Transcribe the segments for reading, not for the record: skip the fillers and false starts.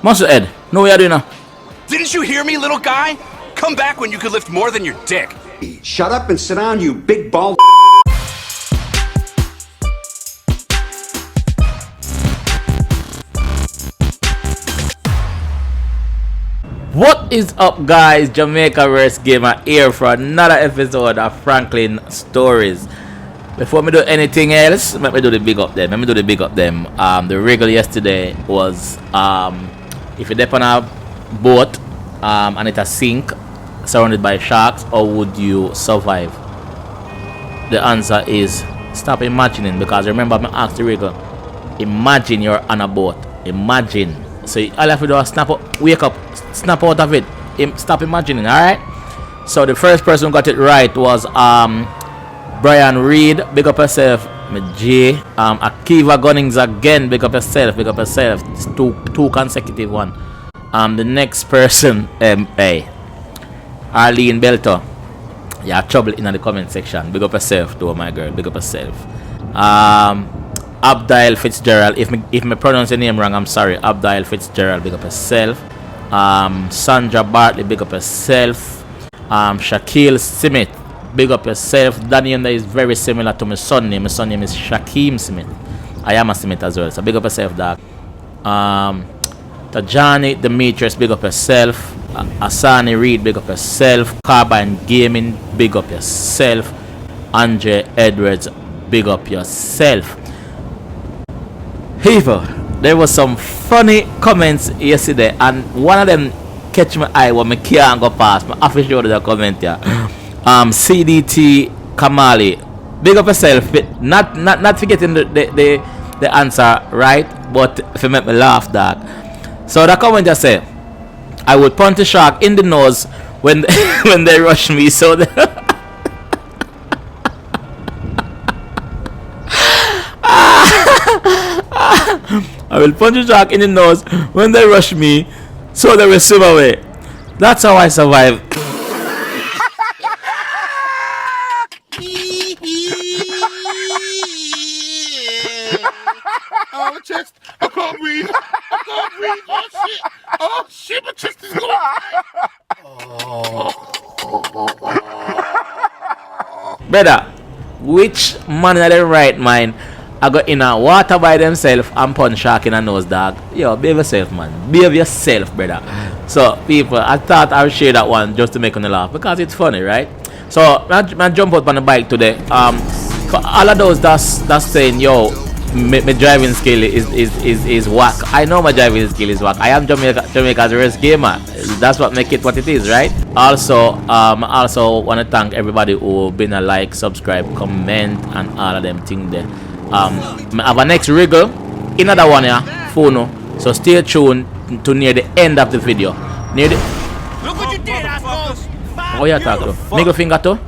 Muscle head. No way I do now. Didn't you hear me, little guy? Come back when you could lift more than your dick. Shut up and sit down, you big bald. What is up, guys? Jamaica Gamer here for another episode of Franklin Stories. Before me do anything else, let me do the big up them. The wriggle yesterday was if you're there on a boat and it a sink surrounded by sharks, how would you survive? The answer is stop imagining, because remember I asked the wriggle, imagine you're on a boat. Imagine. So all you have to do is snap up, wake up, snap out of it. Stop imagining, alright? So the first person who got it right was Brian Reed, big up yourself. J. Akiva Gunnings again, big up yourself. It's two consecutive one. The next person, Arlene Belto. Yeah, trouble in the comment section. Big up yourself too, my girl. Big up yourself. Abdiel Fitzgerald. If me pronounce your name wrong, I'm sorry. Abdiel Fitzgerald, big up yourself. Sandra Bartley, big up yourself. Shaquille Smith, big up yourself. Danny is very similar to my son name. My son name is Shaquem Smith. I am a Smith as well, so big up yourself, dog. Tajani Demetrius, big up yourself. Asani Reed, big up yourself. Carbine Gaming, big up yourself. Andre Edwards, big up yourself. People, there was some funny comments yesterday, and one of them catch my eye when I can't go past. I have to show the comment here. CDT Kamali, big up yourself. Not forgetting the answer right, but if you make me laugh, dog. So the comment just say, I would punch a shark in the nose when when they rush me. So I will punch a shark in the nose when they rush me, so they will swim away. That's how I survive. Oh, my chest. I can't breathe. Oh, shit, my chest is going. Brother, which man in their right mind I got in a water by themselves and punch shark in a nose, dog? Yo, behave yourself, man. Behave yourself, brother. So, people, I thought I would share that one just to make them laugh, because it's funny, right? So, I jump out on the bike today. For all of those that's saying, yo, my driving skill is whack. I know my driving skill is whack. I am Jamaica's worst gamer. That's what make it what it is, right? Also, want to thank everybody who been a like, subscribe, comment, and all of them things there. I have a next wriggle, another one here, Funo. So stay tuned to near the end of the video. Near the. Look what you did, assholes! Oh yeah, talk to. Middle finger to.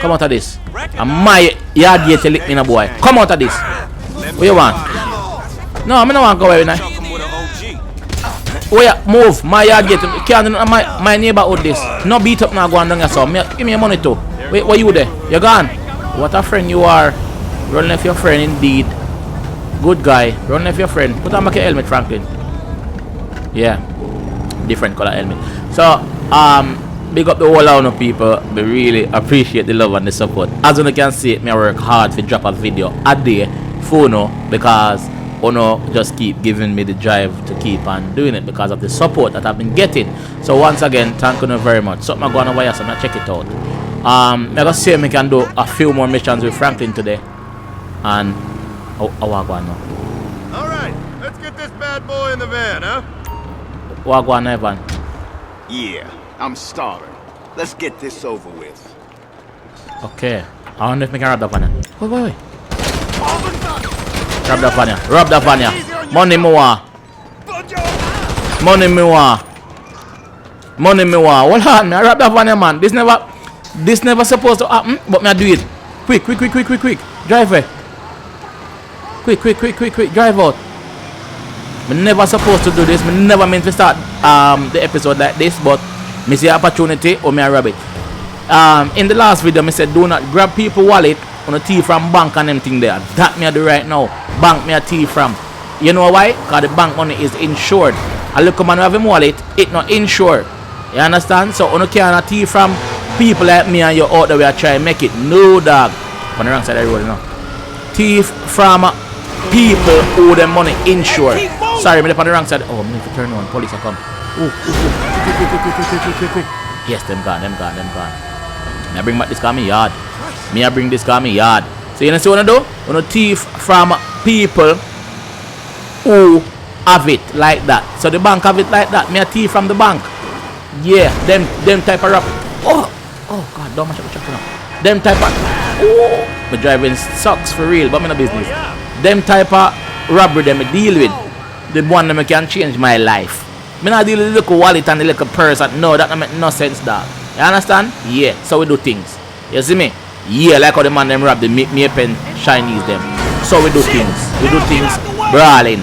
Come out of this. And my yard gate lick me in a boy. Come out of this. What you want? No, I don't want to go away now. Oh yeah, move. My yard gate. Can't my neighborhood this. No beat up now, go on down your son. Give me your money too. Wait, where you there? You're gone. What a friend you are. Run left your friend indeed. Good guy. Run left your friend. Put on my helmet, Franklin. Yeah. Different color helmet. So, big up the whole lot of people. We really appreciate the love and the support. As you can see, me work hard to drop a video a day for no, because Ono just keep giving me the drive to keep on doing it because of the support that I've been getting. So once again, thank you very much. So I'm going to wire, so I'm check it out. I'm gonna see if I can do a few more missions with Franklin today. And I walk on now. Alright, let's get this bad boy in the van, huh? Walk on, Evan. Yeah, I'm starving. Let's get this over with. Okay. I wonder if we can rob that van. Wait. Rob that van. Rob that van. Money more. Hold on, man. Rob that van, man. This never supposed to happen, but me I do it. Quick. Drive away. Quick. Drive out. Me never supposed to do this. Me never meant to start the episode like this, but me see opportunity or me I rob it. In the last video, me said do not grab people wallet on a thief from bank and them thing there. That me I do right now. Bank me a thief from. You know why? Because the bank money is insured. A little man who have him wallet, it not insured. You understand? So you can't thief from people like me and you out there we are trying to make it. No, dog. On the wrong side of the road, you know. Thief from people who them money insured. Sorry, I'm on the wrong side. Oh, I need to turn on. Police are come. Ooh. Quick. Yes, them gone. I bring back this car me yard. I bring this car me yard. So you know what I do? You know, thief from people who have it like that. So the bank have it like that. Me a thief from the bank. Yeah, them type of rap. Oh God, don't much of a check now. Them type of my driving sucks for real, but I'm in a business. Them type of robbery them I deal with. The one that can change my life. Me not deal with the little wallet and the little purse. No, that don't make no sense, dog. You understand? Yeah, so we do things. You see me? Yeah, like how the man them rob the me pen Chinese them. So we do things. We do things brawling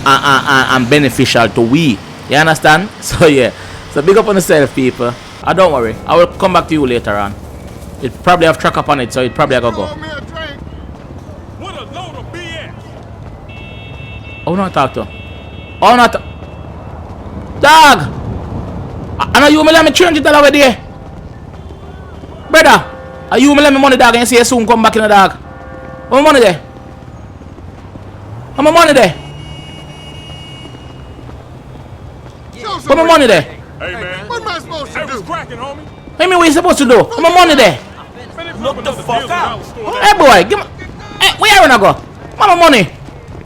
and beneficial to we. You understand? So yeah. So big up on yourself, people. Don't worry. I will come back to you later on. It probably have track up on it, so it probably gonna go. What a load of BS. Oh no, talk to. Oh no, dog. I know you me let me change it all over there. Brother, are you me let me money, dog, and you say you soon come back in the dog? How my money there? How my money there? How my money there? Hey man, what am I supposed to do? Cracking, homie. What you mean supposed to do? How my money there? Look the fuck out. Hey boy, give me. Hey, where you wanna go? My money.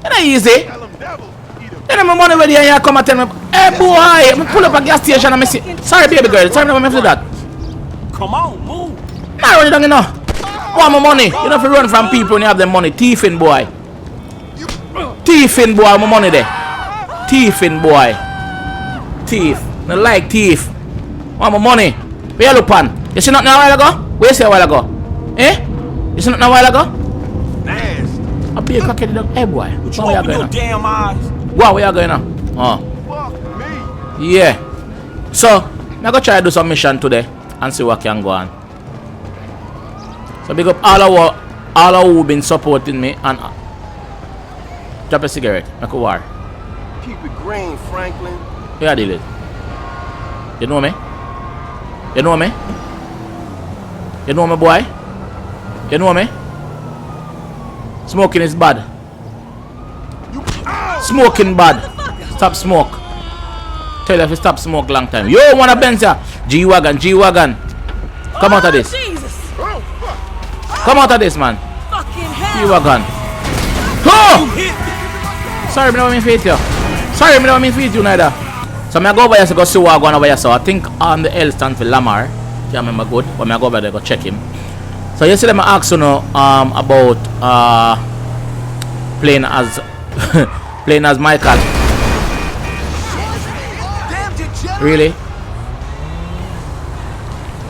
It ain't easy. Then my money ready and you come and tell me, hey boy, I pull up a gas station and I say, sorry baby girl, sorry never do that. Come on, move. I run it down, you know. Want my money? You don't have to run from people when you have the money. Thiefing boy. Thiefing boy, my money there. Thiefing boy. Thief. No like thief. Want my money? Where you look on? You see nothing a while ago? Where you see a while ago? Eh? You see nothing a while ago? Nasty. I'll be a cocky dog. Hey boy. What you Where you open your going now? damn eyes? Wow, where you going now? Oh. Fuck me. Yeah. So, I'm going to try to do some mission today and see what can go on. So big up all who been supporting me and drop a cigarette. Make a war. Keep it green, Franklin. Yeah, deal it. You know me? You know me? You know me, boy? You know me? Smoking is bad. Smoking bad. Stop smoke. Tell you if you stop smoke long time. Yo, wanna Benz ya? G-Wagon. Come out of this. Come out of this, man. G-Wagon. Oh! Sorry, me don't mean feet you. Sorry, me don't mean feet you neither. So I go over here to go see what going over here. So I think on the L stand for Lamar. Can't remember good. But I go over there to go check him. So yesterday I asked you know, about playing as Michael. Really?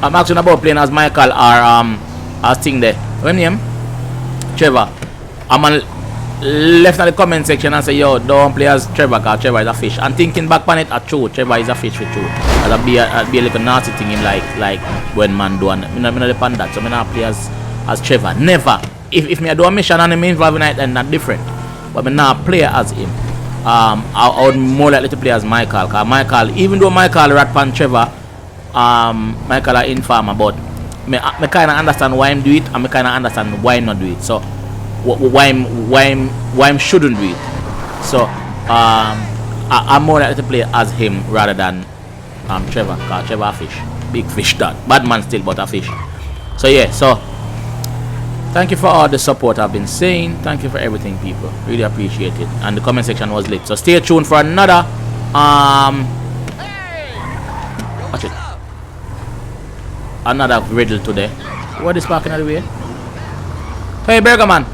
I'm asking about playing as Michael or as thing there. What name? Trevor. I'm on left in the comment section and say yo don't play as Trevor because Trevor is a fish. And thinking back on it, true, Trevor is a fish for true. I'll be a little nasty thing him like when man do and I don't depend that. So I not play as Trevor. Never. If me do a mission and I'm involved in it then not different. But I not play as him. I would more likely to play as Michael. Cause Michael, even though Michael rat pan Trevor, Michael are informer, but I kind of understand why him do it, and I kind of understand why him not do it. So why him shouldn't do it. So I'm more likely to play as him rather than Trevor. Cause Trevor a fish, big fish that bad man still, but a fish. So yeah, so. Thank you for all the support I've been saying. Thank you for everything, people. Really appreciate it. And the comment section was lit. So stay tuned for another watch it. Another riddle today. What is parking out of the way? Hey Burger Man.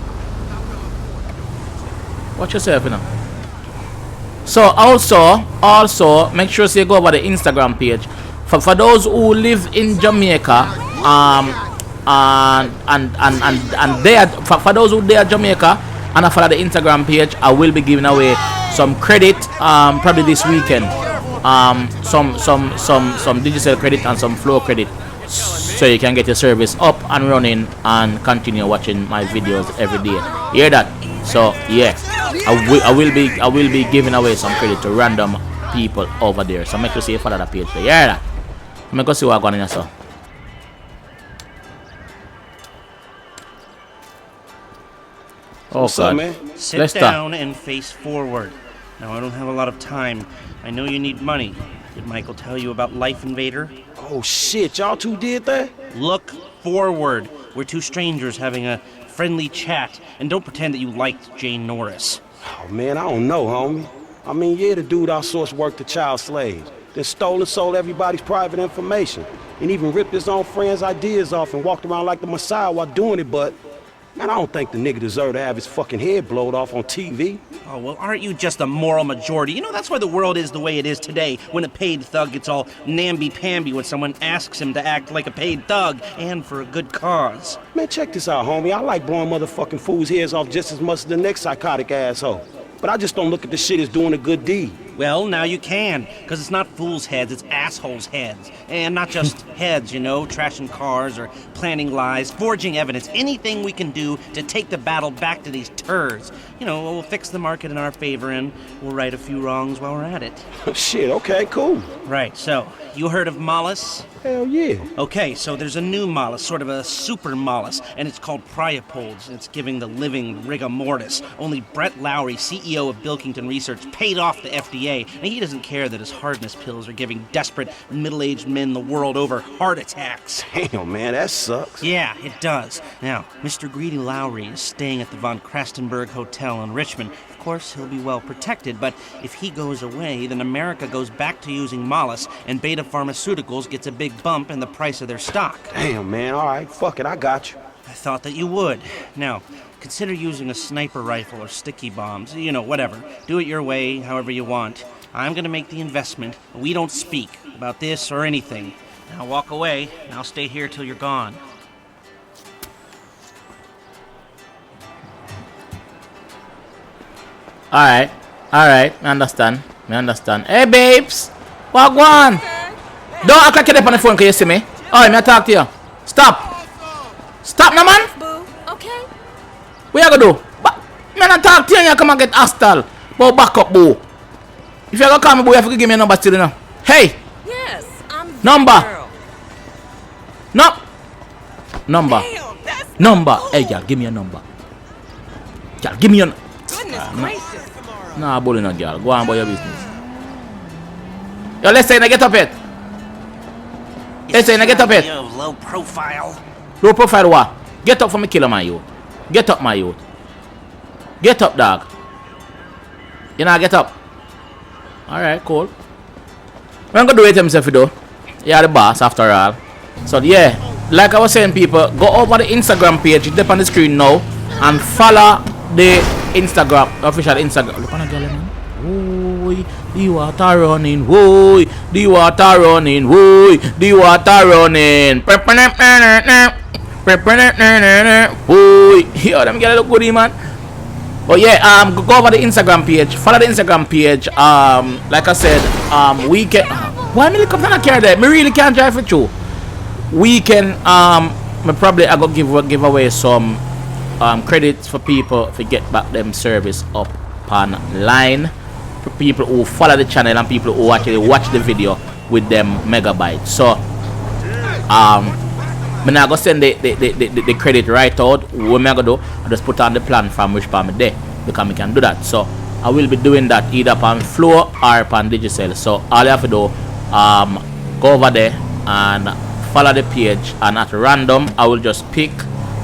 Watch yourself, you know. So also make sure you go over the Instagram page. For those who live in Jamaica, and there for those who there Jamaica and I follow the Instagram page, I will be giving away some credit probably this weekend, some digital credit and some flow credit, so you can get your service up and running and continue watching my videos every day. Hear that? So yeah, I will be giving away some credit to random people over there. So make sure you follow the page. So yeah, let me go see what I'm going on here. Oh God, man. Sit Lester. down and face forward. Now I don't have a lot of time. I know you need money. Did Michael tell you about Life Invader? Oh shit, y'all two did that? Look forward. We're two strangers having a friendly chat, and don't pretend that you liked Jane Norris. Oh man, I don't know, homie. I mean, yeah, the dude outsourced work to child slaves, then stole and sold everybody's private information, and even ripped his own friends' ideas off and walked around like the Messiah while doing it, but man, I don't think the nigga deserved to have his fucking head blowed off on TV. Oh, well, aren't you just a moral majority? You know, that's why the world is the way it is today, when a paid thug gets all namby-pamby when someone asks him to act like a paid thug, and for a good cause. Man, check this out, homie. I like blowing motherfucking fools' heads off just as much as the next psychotic asshole. But I just don't look at this shit as doing a good deed. Well, now you can, because it's not fools' heads, it's assholes' heads. And not just heads, you know, trashing cars or planning lies, forging evidence, anything we can do to take the battle back to these turds. You know, we'll fix the market in our favor and we'll right a few wrongs while we're at it. Shit, okay, cool. Right, so, you heard of Mollis? Hell yeah. Okay, so there's a new Mollis, sort of a super Mollis, and it's called Priapold. It's giving the living rigor mortis. Only Brett Lowry, CEO of Bilkington Research, paid off the FDA, and he doesn't care that his hardness pills are giving desperate middle-aged men the world over heart attacks. Damn, man, that sucks. Yeah, it does. Now, Mr. Greedy Lowry is staying at the Von Krastenberg Hotel in Richmond. Of course, he'll be well protected, but if he goes away, then America goes back to using Mollis, and Beta Pharmaceuticals gets a big bump in the price of their stock. Damn, man, all right, fuck it, I got you. I thought that you would. Now, consider using a sniper rifle or sticky bombs. You know, whatever. Do it your way, however you want. I'm gonna make the investment. We don't speak about this or anything. Now walk away, and I'll stay here till you're gone. Alright, I understand. Hey babes, what go on? Don't act like you're there on the phone, can you see me? Alright, me talk to you. Stop now, man. Boo, okay? What you gonna do? Me not talk to you and you come and get hostile. But back up, boo. If you gonna call me, boo, you have to give me a number still, you know. Hey! Yes, I'm the Number. girl. No. Number. Damn, that's Number. cool. Hey, girl, give me a number. Girl, give me a... Goodness gracious. Nah, bullying a girl. Go on about your business. Yo, let's say, get up it. Let's say, get up it. Low profile. Low profile what? Get up for me, killer, my youth. Get up, my youth. Get up, dog. You know, get up. Alright, cool. I'm gonna do it himself, though. You're the boss, after all. So, yeah. Like I was saying, people, go over the Instagram page. It's up on the screen now. And follow the Instagram, official Instagram. Look on the girl, man. Whoa, the water running. Whoa, the water running. Whoa, the water running. Whoa, yo, them girl look good, man. But yeah, go over the Instagram page. Follow the Instagram page. Like I said, we can. Why me look up on a car there? Me really can't drive it through. We can. Me probably I go give away some credits for people to get back them service up online. For people who follow the channel and people who actually watch the video with them megabytes. So me now go send the credit right out. What me gonna do? I just put on the plan from which part me there because me can do that. So I will be doing that either on Flow or on Digicel. So all you have to do, go over there and follow the page, and at random I will just pick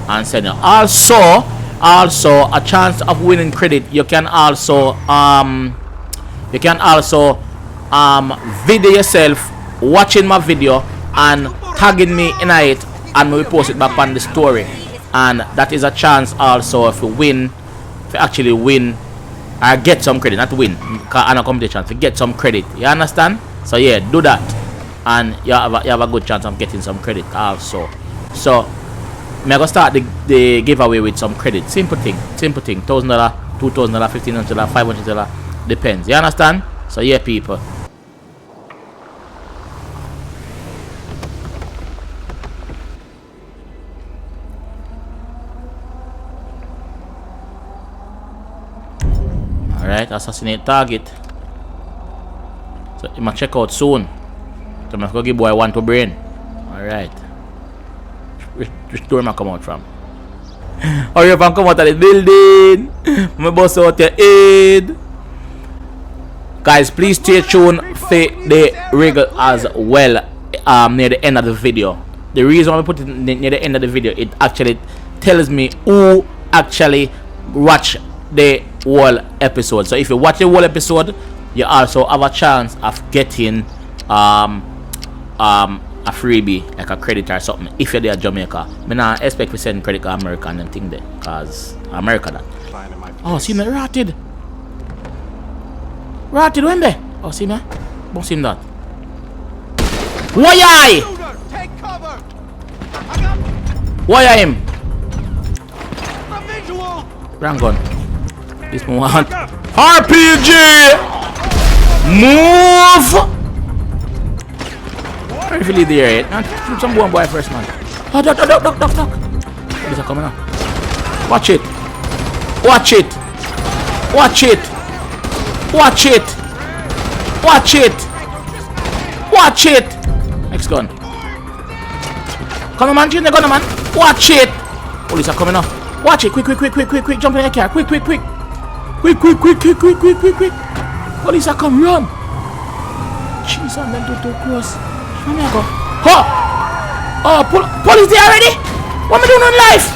and send you. Also a chance of winning credit. You can also video yourself watching my video and tagging me in it, and we post it back on the story, and that is a chance also if you win, if you actually win or get some credit, not win, and a competition, to get some credit. You understand? So yeah, do that, and you have a good chance of getting some credit also. So I'm gonna start the giveaway with some credit. Simple thing, $1,000, $2,000, $1,500, $500, depends. You understand? So yeah, people. Alright, assassinate target. So, he must check out soon. So, I'm going to give boy one to brain. Alright. Which door am I come out from? Hurry up and come out of the building. I'm bust out your head. Guys, please stay tuned for the rig as well near the end of the video. The reason why I put it near the end of the video, it actually tells me who actually watch the whole episode. So if you watch the whole episode, you also have a chance of getting a freebie, like a credit or something, if you're there at Jamaica. I not expect to send credit to America and them thing there, because America that. Oh, see me ratted. Ratted when there? Oh, see me? Boss him that. Why I? Take cover! Why I him? Wrong gun. This one want RPG! Move! If you leave the area, now shoot some boy first, man. Oh, duck. What is coming up? Watch it. Watch it. Watch it. Watch it. Watch it. Watch it. Next gun. Come on, man. Change the gun, man. Watch it. Police are coming up. Watch it. Quick. Jump in the car. Quick. Quick. Police are coming. Run. Jeez, I'm them too close. Let me go. Oh, police there already? What am I doing on life?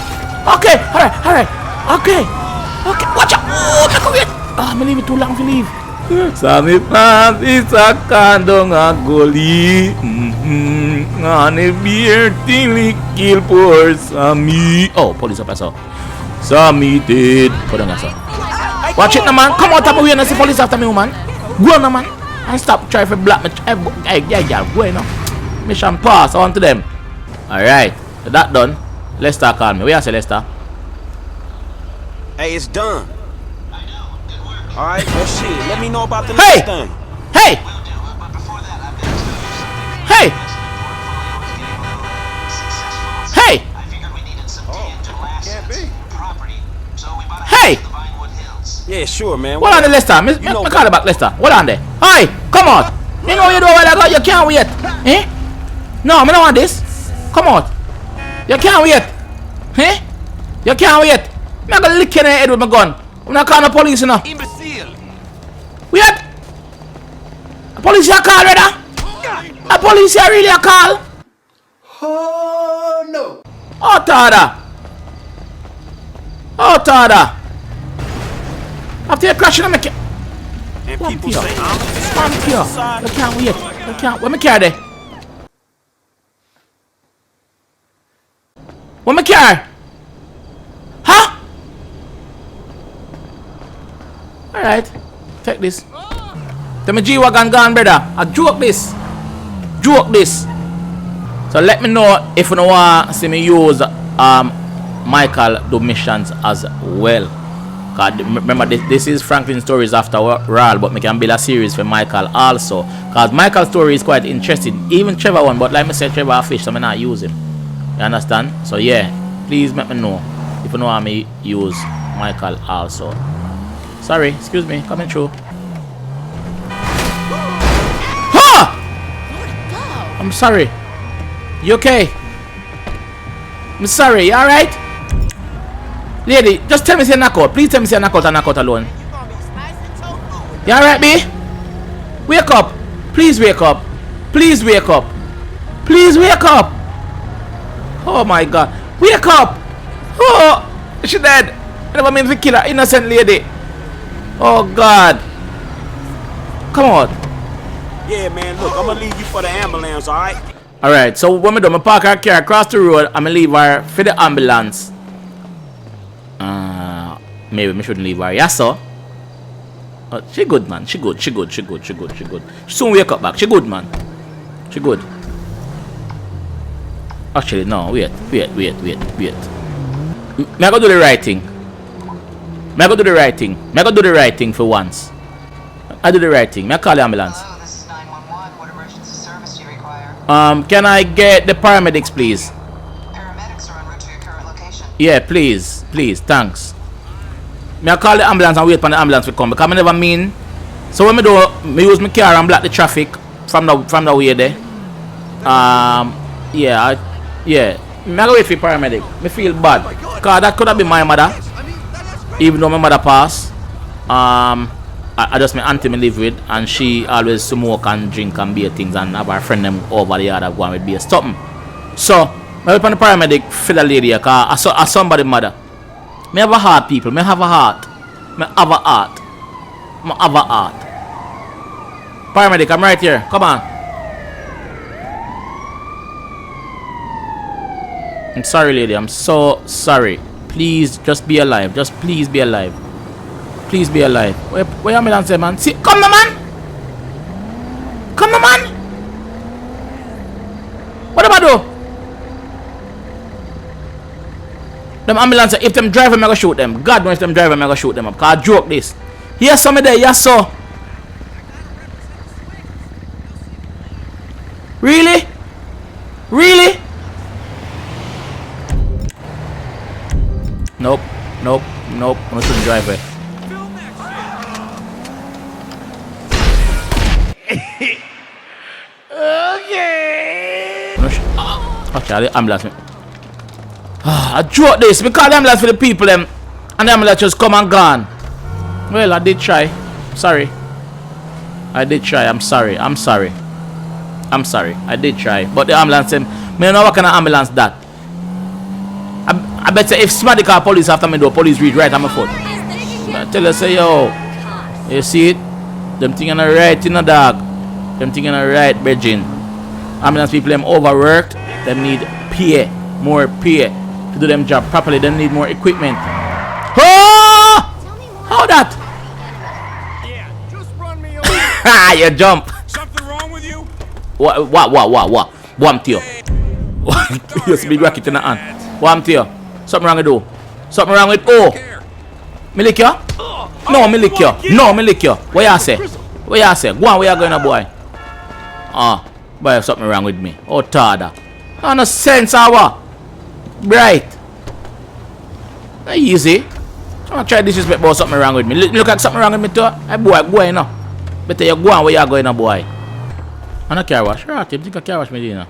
Okay, alright. Okay. Watch out. Oh, make a wait. I'm leave it too long to leave. Sami Francis akandong agoli. Ngane beer tili kill poor Sami. Oh, police officer. Sami dead. Put on that. Watch it, man. Come out of my way and see police after me, man. Go on, man. And stop trying to black me. Yeah, go on. Mission pass on to them. Alright. So that done. Lester call me. Where you say, Lester? Hey, it's done. Alright, well shit, let me know about the next thing. Hey! Yeah, sure, man. Hold on, Lester. Me call back, Lester. Hold on there. Hi, come on. You know you do what I got. You can't wait. Eh? No, I don't want this. Come on. You can't wait. Eh? You can't wait. I'm gonna lick you in the head with my gun. I'm not calling the police, you know. Imbecile! Wait. A police you call, brother? A police you really a call? Oh, no. Oh, Tada. After you crashing on my car. And people say I'm here. You can't wait. You can't. Where my car there? Where my car? Huh? Alright. Take this. Tell me G-Wagon gone, brother. I joke this. So let me know if you want to see me use Michael do missions as well. Cause remember this is Franklin's stories after all, but we can build a series for Michael also. Cause Michael's story is quite interesting. Even Trevor one, but like I said, Trevor a fish, so I not use him. You understand? So yeah, please let me know if you know how me use Michael also. Sorry, excuse me, coming through. Ha! I'm sorry. You okay? I'm sorry, you alright? Lady, just tell me say knock out. Please tell me say knock out and knock out alone. You alright, B? Wake up. Please wake up. Please wake up. Please wake up. Oh my god. Wake up. Oh, she dead. I never mean to kill her innocent lady. Oh god. Come on. Yeah, man, look, I'm gonna leave you for the ambulance, alright? Alright, so when I do, I park her car across the road. I'm gonna leave her for the ambulance. Maybe I shouldn't leave her. Yes, sir. She good, man. She good. She soon wake up back. She good, man. She good. Actually, no. Wait. Me I go do the right thing. Me I go do the right thing for once. I do the right thing. Me I call the ambulance. Hello, this is 911. What emergency service do you require? Can I get the paramedics, please? Paramedics are en route to your current location. Yeah, please, thanks. Me I call the ambulance and wait for the ambulance to come because I never mean. So when me do, me use my car and block the traffic from the way there. Yeah. Me I go wait for paramedic. Me feel bad because that could have been my mother, even though my mother passed. I just my auntie me live with, and she always smoke and drink and beer things, and have her friend them over the other go with beer something. So I went on the paramedic for the lady because I saw somebody mother. Me have a heart, people. Me have a heart. Me have a heart. Me have a heart. Paramedic, I'm right here. Come on. I'm sorry, lady. I'm so sorry. Please, just be alive. Just please be alive. Please be alive. Where ambulance, man? See, come on, man. Come on, man. What am I do? Them ambulance, if them driver, I'm gonna shoot them. God knows if them driver, I'm gonna shoot them up. Cause I joke this. Yes, somebody there. Yes, so. Really? Really? Nope. I'm not shooting driver. Okay, the ambulance. I joke this because the ambulance for the people them, and the ambulance just come and gone. Well, I did try. Sorry. I did try. I'm sorry. I did try. But the ambulance them, me don't know what kind of ambulance that. I bet say if somebody call police after me do, police read right on my foot. I tell you say yo, you see it? Them thing on the right in the dog. Them thing on the right, Virgin. Ambulance people them overworked. Them need pay, more pay to do them job properly. Them need more equipment. Oh! How that? Yeah, just run me over. You jump. Something wrong with you? What? What am to you? You see big rocket in the hand. What am to you? Something wrong with you? Something wrong with oh? Me lick you? No, me lick you. No, me lick you. What you say? What you say? Go on, where you going, boy? Boy, something wrong with me. Oh, tada. No sense, what? Bright. Not easy. I'm gonna try disrespect about something wrong with me. Look like something wrong with me too. Hey boy, go in now. Better you go on where you going now, boy. I'm not car wash. Right, you think I car wash me, you know?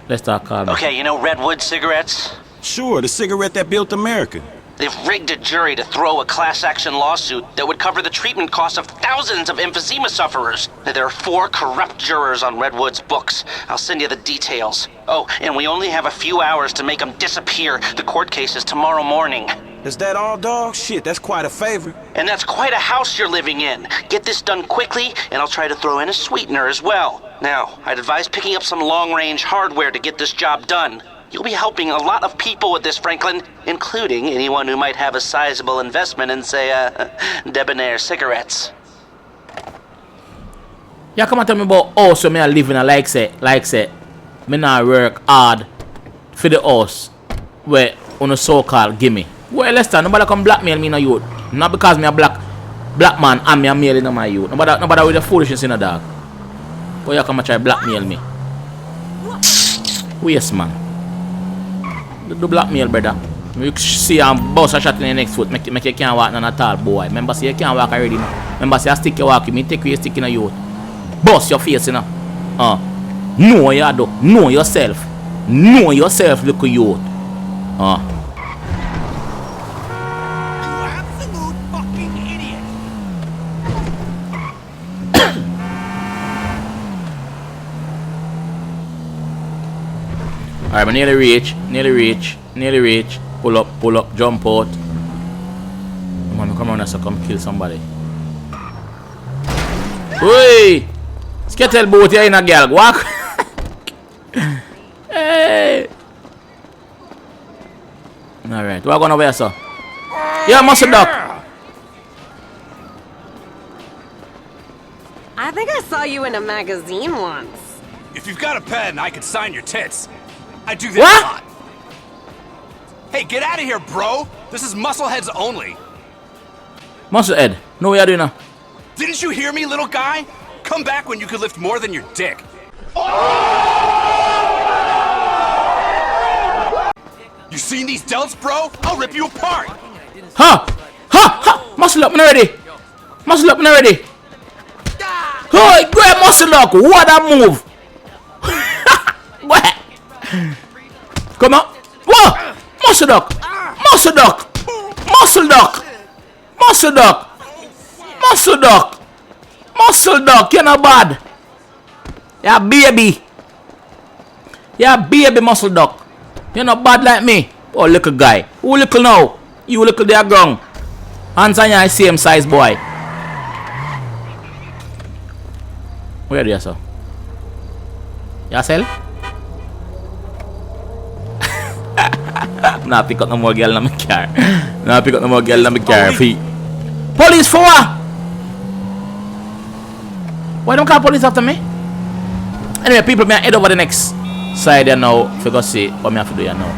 Let's start calling. Okay, you know Redwood cigarettes? Sure, the cigarette that built America. They've rigged a jury to throw a class action lawsuit that would cover the treatment costs of thousands of emphysema sufferers. There are 4 corrupt jurors on Redwood's books. I'll send you the details. Oh, and we only have a few hours to make them disappear. The court case is tomorrow morning. Is that all, dog? Shit, that's quite a favor. And that's quite a house you're living in. Get this done quickly, and I'll try to throw in a sweetener as well. Now, I'd advise picking up some long-range hardware to get this job done. You'll be helping a lot of people with this, Franklin, including anyone who might have a sizable investment in, say, debonair cigarettes. You come and tell me about house where I live in a like say, me not work hard for the house where on a so-called gimme. Well, Lester, nobody come blackmail me in a youth. Not because me a black man and me a male in my youth. Nobody with the foolishness in a dog. Why you come and try blackmail me? Yes, man. Do blackmail, brother. You see I'm boss a shot in the next foot. Make you can't walk none at all, boy. Remember say you can't walk already now. Remember say I stick you walk. Me take you stick in a youth. Boss your face, you know. Know you do. Know yourself. Know yourself, little youth. Absolute fucking idiot. Alright, but nearly reach. Pull up, jump out. Come on, so come kill somebody. Hey! Skettle boat here in a girl. Walk. Hey! Alright, we're going over here, sir. Yeah, muscle duck. I think I saw you in a magazine once. If you've got a pen, I could sign your tits. I do that What? a lot. Hey, get out of here, bro. This is muscleheads only. Musclehead. No way you doing now. Didn't you hear me, little guy? Come back when you could lift more than your dick. You seen these delts, bro? I'll rip you apart. Huh? Muscle up, I'm ready. Muscle up, I'm ready. Oh, great muscle up. What a move. What? Come on. Whoa. Muscle duck. Muscle duck. Muscle duck. Muscle duck. Muscle duck. Muscle duck. You're not bad. Yeah, baby. Yeah, baby muscle duck. You're not bad like me. Oh, little guy. Who little now? You little there ground. Hands on your same size boy. Where do you sell? You sell? Nah, pick up no more girl na my car. Nah, pick up no more girl na my car. Police for what? Why don't call police after me? Anyway, people, may I head over the next side here now. If you go see what I have to do here now.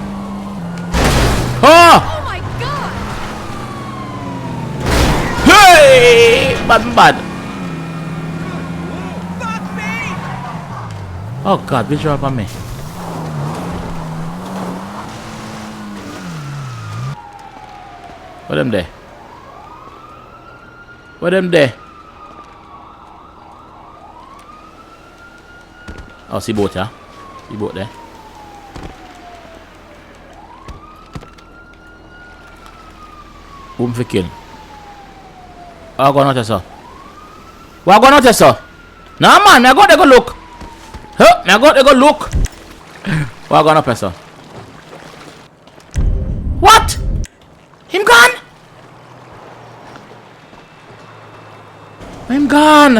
Oh! Oh my god! Hey! Bad. Oh god, visual up on me. What them there? What them there? Oh, see boat, yeah? See boat there. Boom for kill. Oh, go out sir. What going out sir? Nah man, I got to go look. Huh? I got to go look. What going up sir? What? Him gone? Him gone.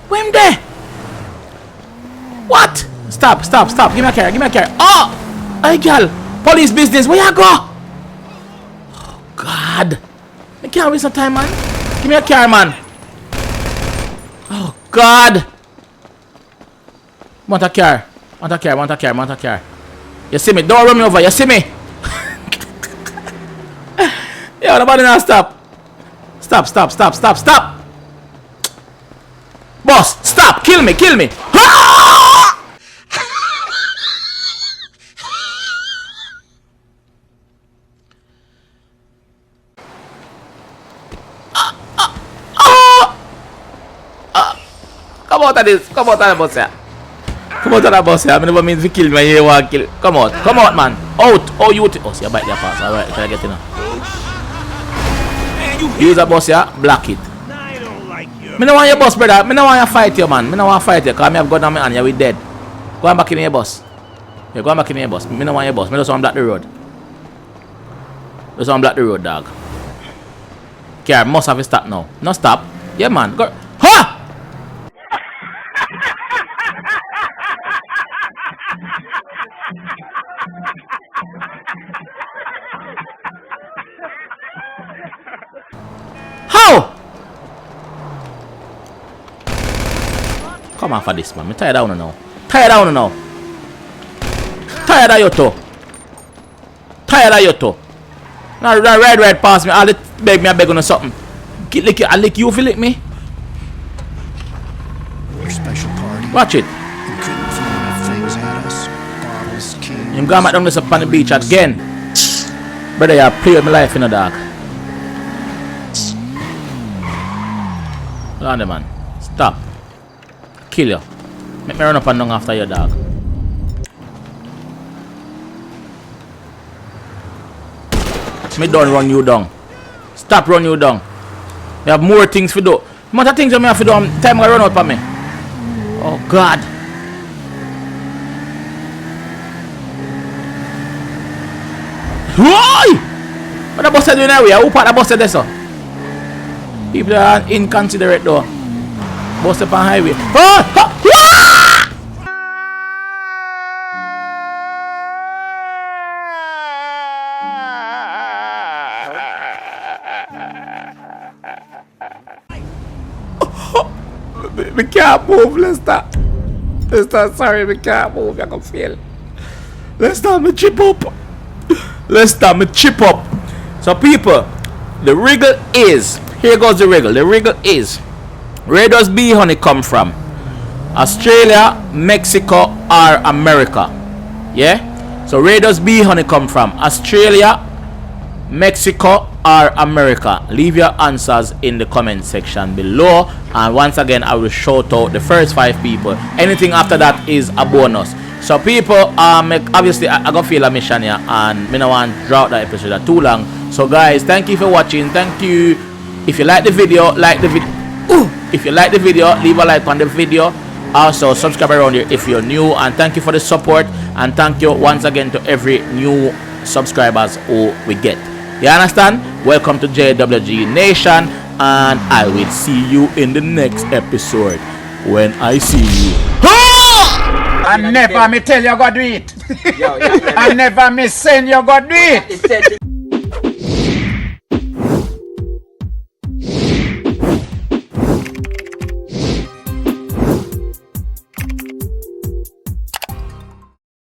Where him there? What? Stop. Give me a car. Oh! Hey girl. Police business. Where you go? Oh God. I can't waste some time, man. Give me a car, man. Oh God. Want a car. You see me? Don't run me over. You see me? Yo, nobody now stop. Stop. Boss, stop. Kill me. Ah! Come out of this. Come out of the bus here. I never mean to kill me when you want to kill. Come out, man. Out. Oh, you. Oh, see, I bite their pass. Alright, try to get in now. Use a bus here, block it. Me no want your bus, brother. Me no want you fight you, man. Me no want to fight you, cause me have gun on me and you we dead. Go on back in your bus. Yeah, go on back in your bus. Me no want your bus. Me just want to block the road. Dog. Car must have to stop now. No stop. Yeah, man. Go. Ha! How? Come on for this, man. I'm tired down now. Tired of you too. Now ride past me. I'll beg me, I beg on something. I'll lick you if you lick me. Special party. Watch it. I'm going back down this up on the beach again. Brother, you play with my life in the dark. Hold on there, man. Stop. Kill you. Make me run up and down after your dog. Me don't run you down. Stop run you down. You have more things to do. What things you have to do? Time I run out for me. Oh God. Why? What the bus doing anyway? Who part the bus there, sir? People are inconsiderate though. Bus up on highway. We can't move, Lester. Sorry, we can't move. I can feel. Lester, me chip up. So people, the wriggle is, here goes the wriggle. The wriggle is, where does bee honey come from? Australia, Mexico, or America? Yeah? So where does bee honey come from? Australia, Mexico, or America? Leave your answers in the comment section below. And once again, I will shout out the first 5 people. Anything after that is a bonus. So people, obviously I got feel a mission here, and I don't want to draw that episode too long. So guys, thank you for watching. Thank you. If you like the video, if you like the video, leave a like on the video. Also subscribe around here if you're new, and thank you for the support, and thank you once again to every new subscribers who we get. You understand? Welcome to JWG Nation, and I will see you in the next episode when I see you. I never me tell you go do it. I never me send you go do it.